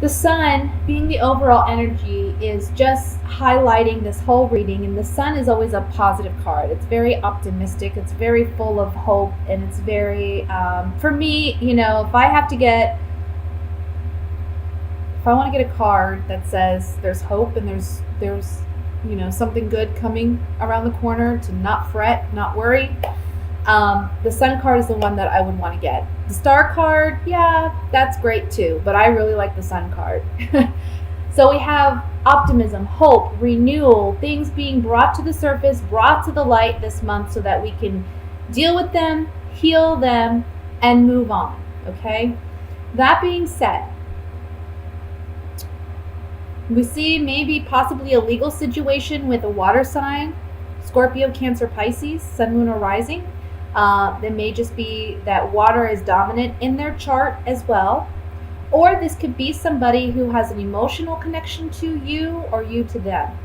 The sun, being the overall energy, is just highlighting this whole reading. And the sun is always a positive card. It's very optimistic. It's very full of hope. And it's very, for me, if I have to get, if I want to get a card that says there's hope and there's something good coming around the corner, to not fret, not worry, the sun card is the one that I would want to get. The star card, yeah, that's great too, but I really like the sun card. So we have optimism, hope, renewal, things being brought to the surface, brought to the light this month so that we can deal with them, heal them, and move on. Okay? That being said, we see maybe possibly a legal situation with a water sign, Scorpio, Cancer, Pisces, Sun, Moon, or Rising. There may just be that water is dominant in their chart as well. Or this could be somebody who has an emotional connection to you or you to them.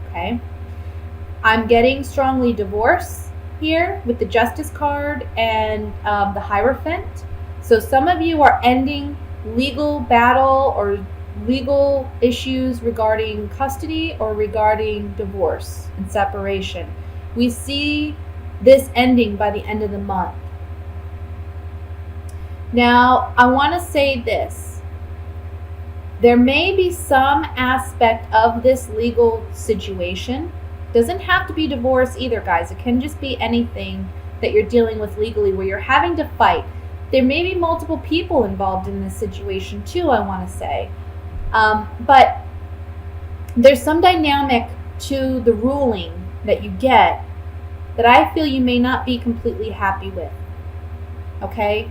Okay? I'm getting strongly divorce here with the Justice card and the Hierophant. So some of you are ending legal battle or legal issues regarding custody or regarding divorce and separation. We see this ending by the end of the month. Now, I want to say this. There may be some aspect of this legal situation. Doesn't have to be divorce either, guys. It can just be anything that you're dealing with legally where you're having to fight. There may be multiple people involved in this situation too, I want to say. But there's some dynamic to the ruling that you get that I feel you may not be completely happy with. Okay?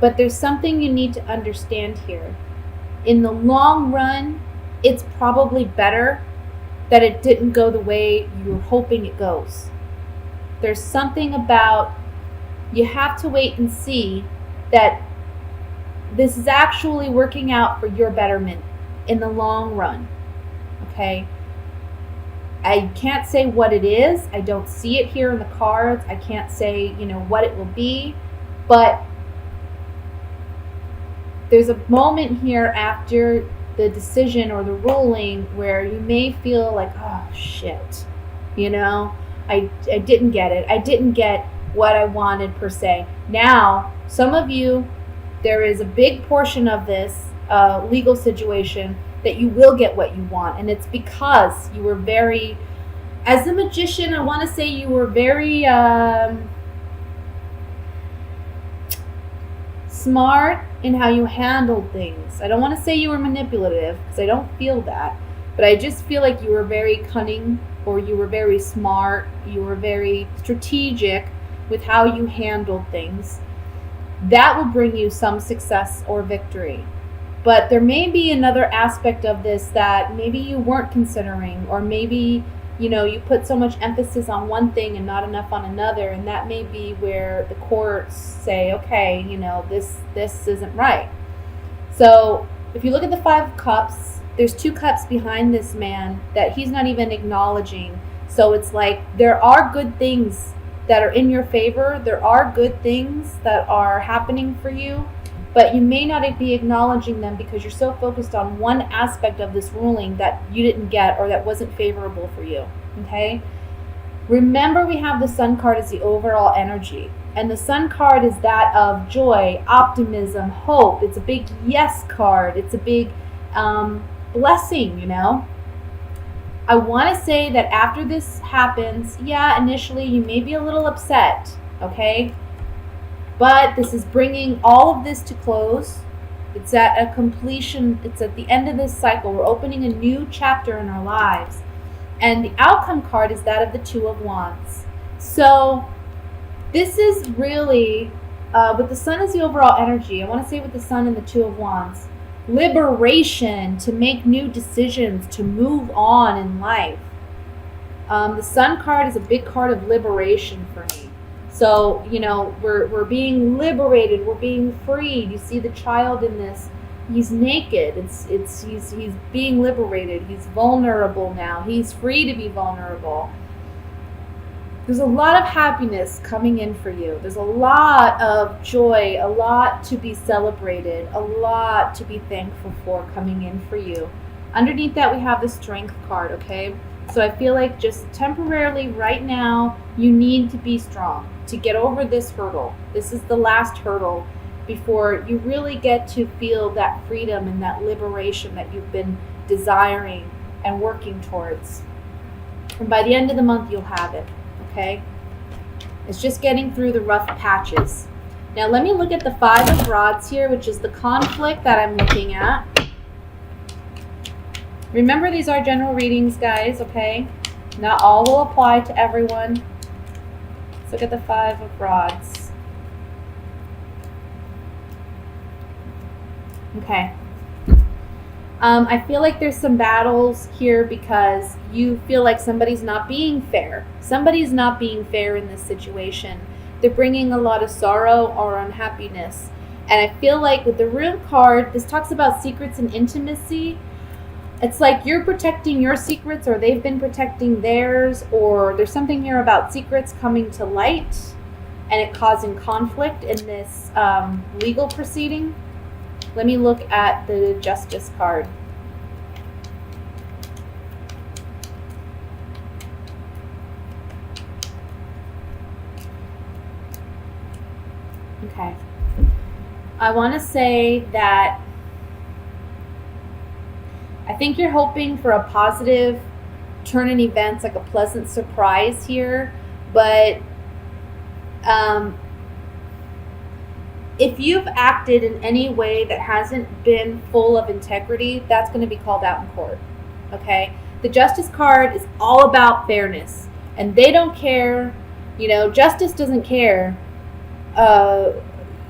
But there's something you need to understand here. In the long run, it's probably better that it didn't go the way you were hoping it goes. There's something about, you have to wait and see that this is actually working out for your betterment in the long run. Okay? I can't say what it is. I don't see it here in the cards. I can't say, what it will be. But there's a moment here after the decision or the ruling where you may feel like, oh, shit. I didn't get it. I didn't get what I wanted per se. Now, some of you, there is a big portion of this legal situation that you will get what you want. And it's because you were very, as a magician, I want to say you were very smart in how you handled things. I don't want to say you were manipulative because I don't feel that. But I just feel like you were very cunning, or you were very smart. You were very strategic with how you handled things. That will bring you some success or victory. But there may be another aspect of this that maybe you weren't considering, or maybe, you put so much emphasis on one thing and not enough on another, and that may be where the courts say, okay, this isn't right. So if you look at the Five of Cups, there's two cups behind this man that he's not even acknowledging. So it's like there are good things that are in your favor. There are good things that are happening for you, but you may not be acknowledging them because you're so focused on one aspect of this ruling that you didn't get or that wasn't favorable for you. Okay? Remember, we have the Sun card as the overall energy. And the Sun card is that of joy, optimism, hope. It's a big yes card. It's a big blessing, I want to say that after this happens, yeah, initially you may be a little upset, okay? But this is bringing all of this to close. It's at a completion. It's at the end of this cycle. We're opening a new chapter in our lives. And the outcome card is that of the Two of Wands. So this is really, with the Sun as the overall energy, I want to say with the Sun and the Two of Wands, liberation, to make new decisions, to move on in life. The Sun card is a big card of liberation for me. So, we're being liberated, we're being freed. You see the child in this, he's naked. He's being liberated. He's vulnerable now. He's free to be vulnerable. There's a lot of happiness coming in for you. There's a lot of joy, a lot to be celebrated, a lot to be thankful for coming in for you. Underneath that, we have the Strength card, okay? So I feel like just temporarily right now, you need to be strong to get over this hurdle. This is the last hurdle before you really get to feel that freedom and that liberation that you've been desiring and working towards. And by the end of the month, you'll have it, okay? It's just getting through the rough patches. Now let me look at the Five of Rods here, which is the conflict that I'm looking at. Remember, these are general readings, guys, okay? Not all will apply to everyone. Let's look at the Five of Rods. Okay. I feel like there's some battles here because you feel like somebody's not being fair. Somebody's not being fair in this situation. They're bringing a lot of sorrow or unhappiness. And I feel like with the Room card, this talks about secrets and intimacy. It's like you're protecting your secrets, or they've been protecting theirs, or there's something here about secrets coming to light and it causing conflict in this legal proceeding. Let me look at the Justice card. Okay. I want to say that I think you're hoping for a positive turn in events, like a pleasant surprise here. But if you've acted in any way that hasn't been full of integrity, that's going to be called out in court. Okay? The Justice card is all about fairness. And they don't care, justice doesn't care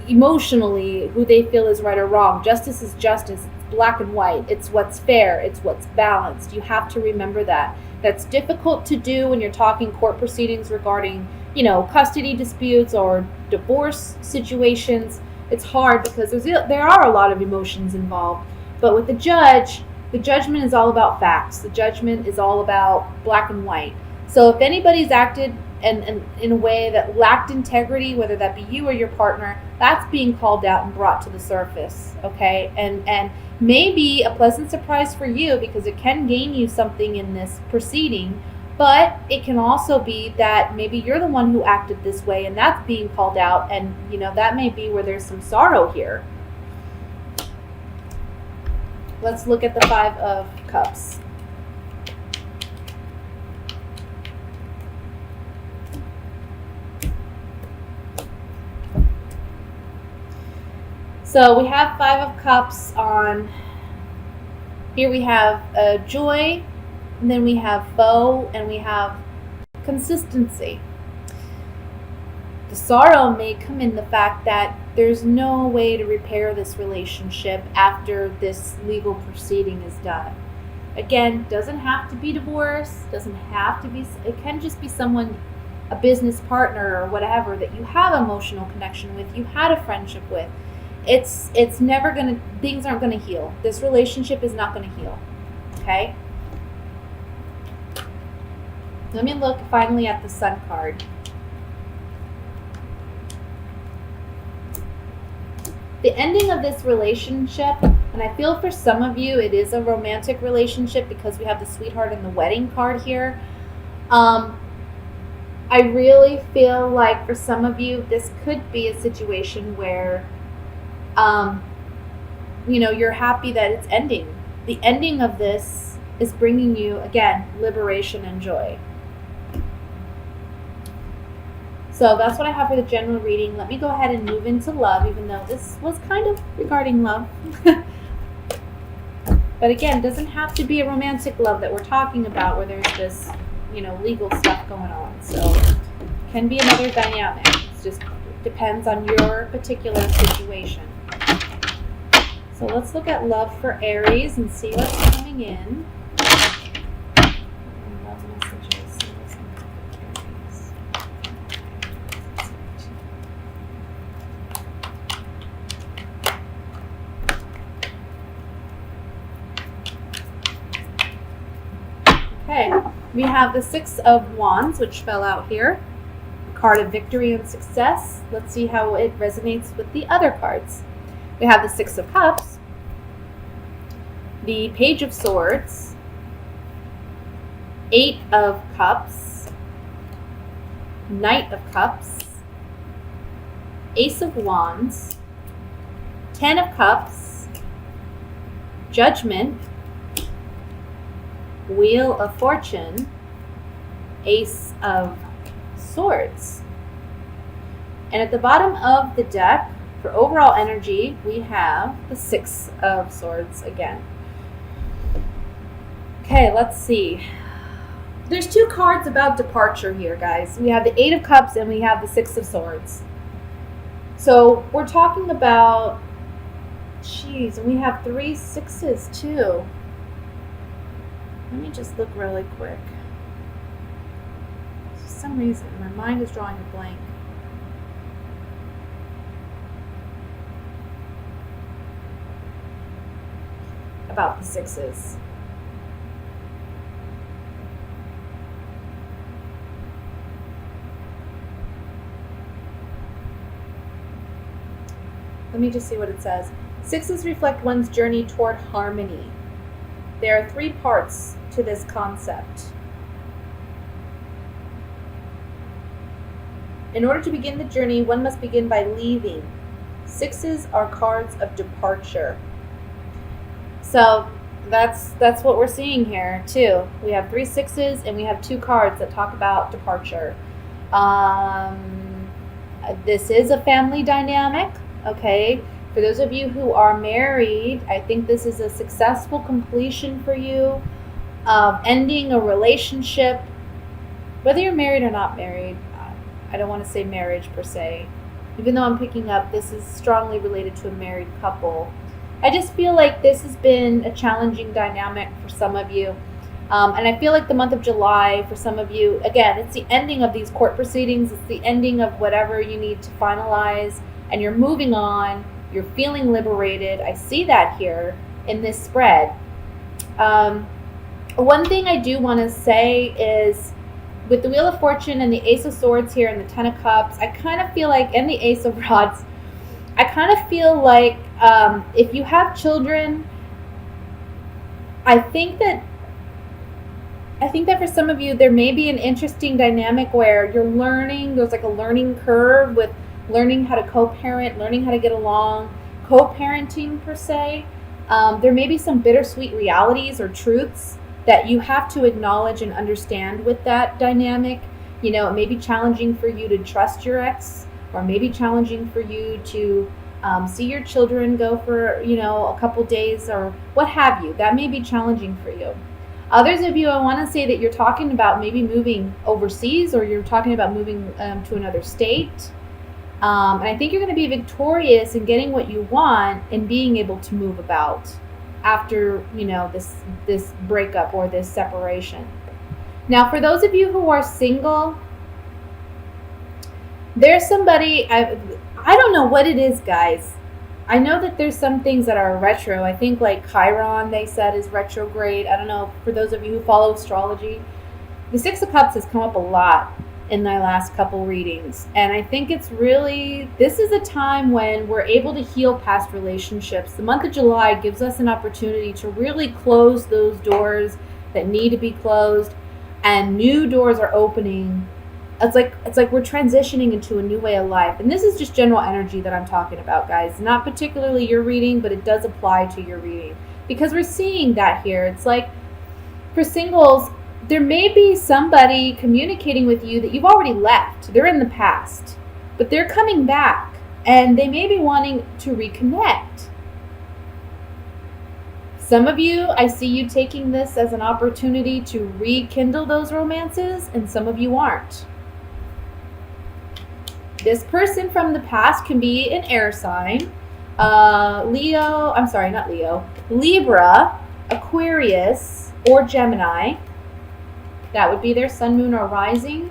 emotionally who they feel is right or wrong. Justice is justice. It's black and white. It's what's fair. It's what's balanced. You have to remember that. That's difficult to do when you're talking court proceedings regarding, custody disputes or divorce situations. It's hard because there are a lot of emotions involved. But with the judge, the judgment is all about facts. The judgment is all about black and white. So if anybody's acted and in a way that lacked integrity, whether that be you or your partner, that's being called out and brought to the surface, okay? And maybe a pleasant surprise for you because it can gain you something in this proceeding, but it can also be that maybe you're the one who acted this way and that's being called out, and that may be where there's some sorrow here. Let's look at the Five of Cups. So we have Five of Cups on, here we have joy, and then we have foe, and we have consistency. The sorrow may come in the fact that there's no way to repair this relationship after this legal proceeding is done. Again, doesn't have to be divorce, doesn't have to be, it can just be someone, a business partner or whatever that you have emotional connection with, you had a friendship with. It's never gonna, things aren't gonna heal. This relationship is not gonna heal, okay? Let me look finally at the Sun card. The ending of this relationship, and I feel for some of you it is a romantic relationship because we have the Sweetheart and the Wedding card here. I really feel like for some of you this could be a situation where you're happy that it's ending. The ending of this is bringing you, again, liberation and joy. So that's what I have for the general reading. Let me go ahead and move into love, even though this was kind of regarding love. But again, it doesn't have to be a romantic love that we're talking about where there's this, legal stuff going on. So it can be another dynamic. It just depends on your particular situation. So let's look at love for Aries and see what's coming in. Love messages. See what's coming in for Aries. Okay, we have the Six of Wands, which fell out here. Card of victory and success. Let's see how it resonates with the other cards. We have the Six of Cups, the Page of Swords, Eight of Cups, Knight of Cups, Ace of Wands, Ten of Cups, Judgment, Wheel of Fortune, Ace of Swords. And at the bottom of the deck, for overall energy, we have the Six of Swords again. Okay, let's see. There's two cards about departure here, guys. We have the Eight of Cups and we have the Six of Swords. So we're talking about, and we have 3 sixes too. Let me just look really quick. For some reason, my mind is drawing a blank. About the sixes. Let me just see what it says. Sixes reflect one's journey toward harmony. There are 3 parts to this concept. In order to begin the journey, one must begin by leaving. Sixes are cards of departure. So that's what we're seeing here too. We have 3 sixes and we have 2 cards that talk about departure. This is a family dynamic. Okay, for those of you who are married, I think this is a successful completion for you of ending a relationship, whether you're married or not married. I don't want to say marriage per se, even though I'm picking up this is strongly related to a married couple. I just feel like this has been a challenging dynamic for some of you. And I feel like the month of July, for some of you, again, it's the ending of these court proceedings. It's the ending of whatever you need to finalize. And you're moving on, you're feeling liberated. I see that here in this spread. One thing I do want to say is with the Wheel of Fortune and the Ace of Swords here and the Ten of Cups, I kind of feel like, and the Ace of Rods, I kind of feel like if you have children, I think that for some of you, there may be an interesting dynamic where you're learning, there's like a learning curve with learning how to co-parent, learning how to get along, co-parenting per se. There may be some bittersweet realities or truths that you have to acknowledge and understand with that dynamic. You know, it may be challenging for you to trust your ex, or maybe challenging for you to see your children go for, a couple days or what have you. That may be challenging for you. Others of you, I want to say that you're talking about maybe moving overseas, or you're talking about moving to another state. And I think you're going to be victorious in getting what you want and being able to move about after, this breakup or this separation. Now, for those of you who are single, there's somebody, I don't know what it is, guys. I know that there's some things that are retro. I think like Chiron, they said, is retrograde. I don't know, for those of you who follow astrology. The Six of Cups has come up a lot in my last couple readings. And I think this is a time when we're able to heal past relationships. The month of July gives us an opportunity to really close those doors that need to be closed, and new doors are opening. It's like we're transitioning into a new way of life. And this is just general energy that I'm talking about, guys. Not particularly your reading, but it does apply to your reading. Because we're seeing that here. It's like, for singles, there may be somebody communicating with you that you've already left. They're in the past. But they're coming back. And they may be wanting to reconnect. Some of you, I see you taking this as an opportunity to rekindle those romances, and some of you aren't. This person from the past can be an air sign. Libra, Aquarius, or Gemini. That would be their sun, moon, or rising.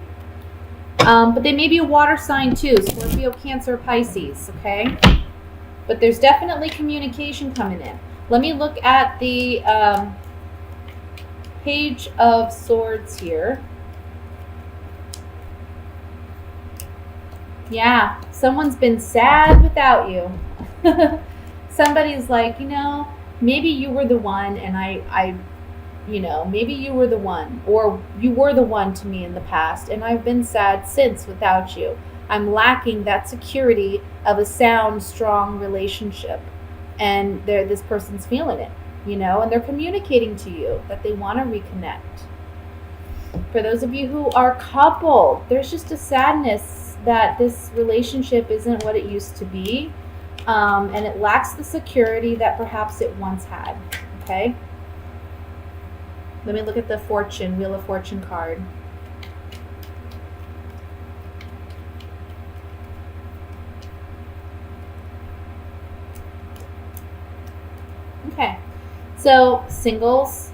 But they may be a water sign too. Scorpio, Cancer, Pisces, okay? But there's definitely communication coming in. Let me look at the Page of Swords here. Yeah, someone's been sad without you. Somebody's like, maybe you were the one, and maybe you were the one, or you were the one to me in the past, and I've been sad since without you. I'm lacking that security of a sound, strong relationship. And this person's feeling it, and they're communicating to you that they want to reconnect. For those of you who are coupled, there's just a sadness that this relationship isn't what it used to be, and it lacks the security that perhaps it once had. Okay? Let me look at the Wheel of Fortune card. Okay, so singles,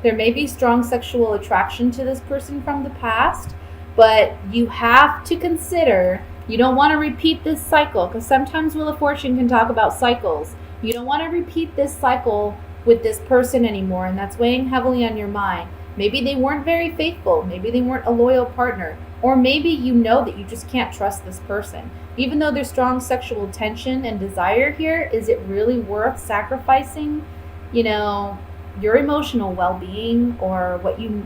there may be strong sexual attraction to this person from the past, but you have to consider, you don't want to repeat this cycle, because sometimes Wheel of Fortune can talk about cycles. You don't want to repeat this cycle with this person anymore, and that's weighing heavily on your mind. Maybe they weren't very faithful. Maybe they weren't a loyal partner. Or maybe you know that you just can't trust this person. Even though there's strong sexual tension and desire here, is it really worth sacrificing, your emotional well-being or what you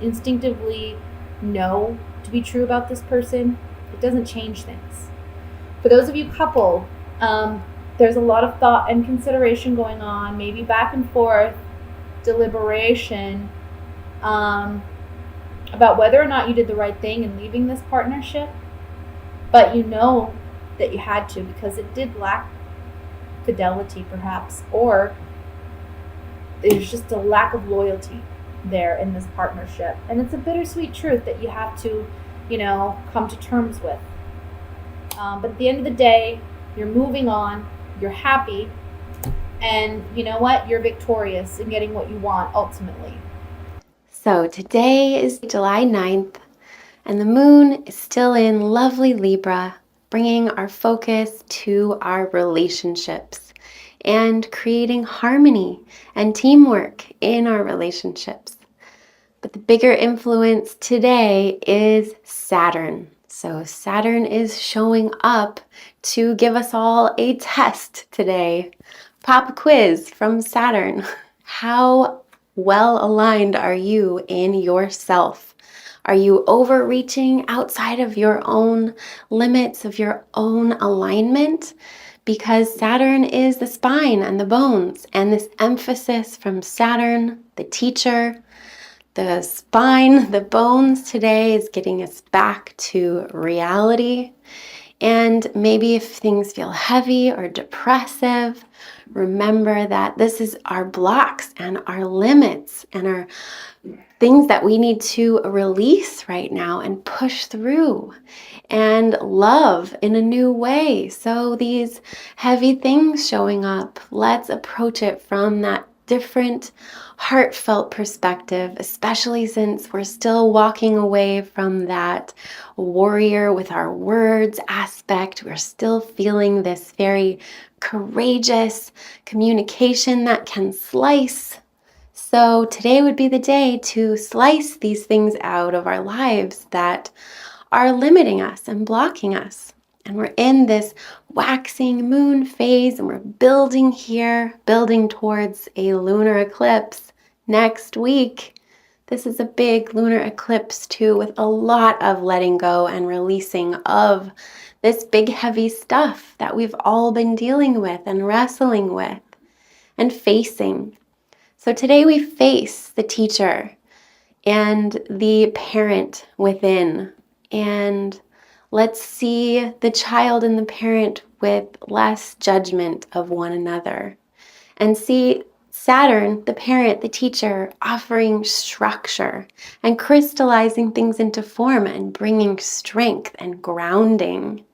instinctively know to be true about this person? It doesn't change things. For those of you coupled, there's a lot of thought and consideration going on, maybe back and forth, deliberation, about whether or not you did the right thing in leaving this partnership, but you know that you had to because it did lack fidelity perhaps, or there's just a lack of loyalty there in this partnership. And it's a bittersweet truth that you have to, come to terms with. But at the end of the day, you're moving on, you're happy, and you know what? You're victorious in getting what you want ultimately. So today is July 9th, and the moon is still in lovely Libra, bringing our focus to our relationships and creating harmony and teamwork in our relationships. But the bigger influence today is Saturn. So Saturn is showing up to give us all a test today. Pop quiz from Saturn. How well aligned are you in yourself? Are you overreaching outside of your own limits, of your own alignment? Because Saturn is the spine and the bones, and this emphasis from Saturn, the teacher, the spine, the bones today is getting us back to reality. And maybe if things feel heavy or depressive, remember that this is our blocks and our limits and our things that we need to release right now and push through and love in a new way. So these heavy things showing up, let's approach it from that different heartfelt perspective, especially since we're still walking away from that warrior with our words aspect. We're still feeling this very courageous communication that can slice. So today would be the day to slice these things out of our lives that are limiting us and blocking us. And we're in this waxing moon phase, and we're building here, building towards a lunar eclipse next week. This is a big lunar eclipse too, with a lot of letting go and releasing of this big heavy stuff that we've all been dealing with and wrestling with and facing. So today we face the teacher and the parent within, and let's see the child and the parent with less judgment of one another, and see Saturn, the parent, the teacher, offering structure and crystallizing things into form and bringing strength and grounding.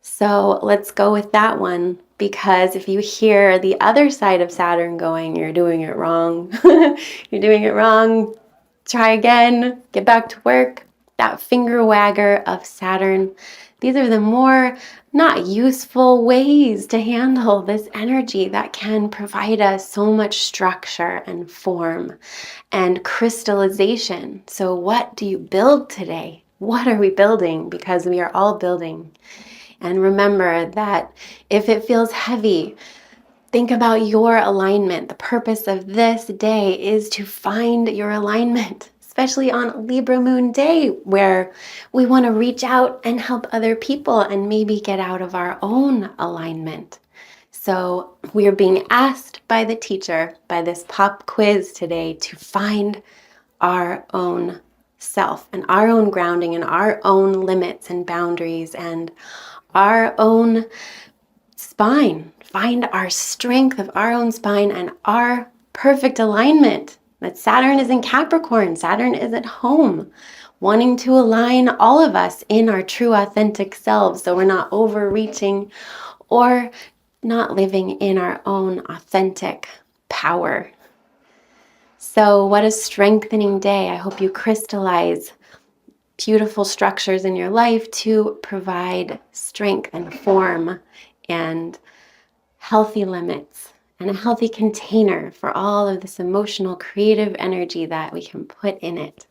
So let's go with that one, because if you hear the other side of Saturn going, you're doing it wrong, you're doing it wrong, try again, get back to work, that finger wagger of Saturn. These are the more not useful ways to handle this energy that can provide us so much structure and form and crystallization. So what do you build today? What are we building? Because we are all building. And remember that if it feels heavy, think about your alignment. The purpose of this day is to find your alignment, especially on Libra Moon Day, where we want to reach out and help other people and maybe get out of our own alignment. So we are being asked by the teacher, by this pop quiz today, to find our own self and our own grounding and our own limits and boundaries and our own spine. Find our strength of our own spine and our perfect alignment. That Saturn is in Capricorn. Saturn is at home, wanting to align all of us in our true authentic selves so we're not overreaching or not living in our own authentic power. So what a strengthening day. I hope you crystallize beautiful structures in your life to provide strength and form and healthy limits and a healthy container for all of this emotional, creative energy that we can put in it.